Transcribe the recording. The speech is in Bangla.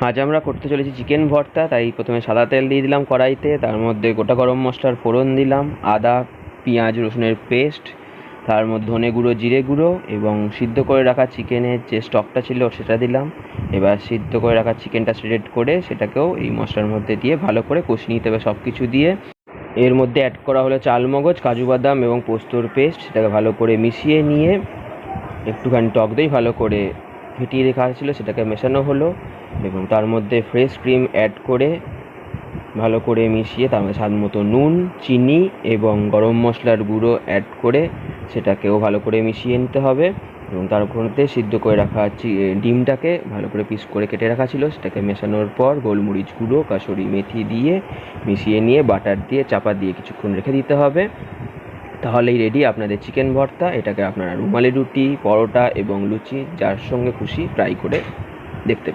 আজ আমরা করতে চলেছি চিকেন ভর্তা। তাই প্রথমে সাদা তেল দিয়ে দিলাম কড়াইতে, তার মধ্যে গোটা গরম মশলার ফোড়ন দিলাম, আদা পেঁয়াজ রসুনের পেস্ট, তার মধ্যে ধনে গুঁড়ো জিরে গুঁড়ো এবং সিদ্ধ করে রাখা চিকেনের যে স্টকটা ছিল সেটা দিলাম। এবার সিদ্ধ করে রাখা চিকেনটা শ্রেড করে সেটাকেও এই মশলার মধ্যে দিয়ে ভালো করে কষিয়ে নিতে হবে সব কিছু দিয়ে। এর মধ্যে অ্যাড করা হলো চালমগজ, কাজু বাদাম এবং পোস্তর পেস্ট। সেটাকে ভালো করে মিশিয়ে নিয়ে একটুখানি টক দই ভালো করে ফেটিয়ে রেখা ছিল সেটাকে মেশানো হলো এবং তার মধ্যে ফ্রেশ ক্রিম অ্যাড করে ভালো করে মিশিয়ে তার মধ্যে স্বাদ মতো নুন, চিনি এবং গরম মশলার গুঁড়ো অ্যাড করে সেটাকেও ভালো করে মিশিয়ে নিতে হবে এবং তার মধ্যে সিদ্ধ করে রাখা ডিমটাকে ভালো করে পিস করে কেটে রাখা ছিল সেটাকে মেশানোর পর গোলমরিচ গুঁড়ো, কাসুরি মেথি দিয়ে মিশিয়ে নিয়ে বাটার দিয়ে চাপা দিয়ে কিছুক্ষণ রেখে দিতে হবে। তাহলেই রেডি আপনাদের চিকেন ভর্তা। এটাকে আপনারা রুমালি রুটি, পরোটা এবং লুচি যার সঙ্গে খুশি ট্রাই করে দেখতে পারেন।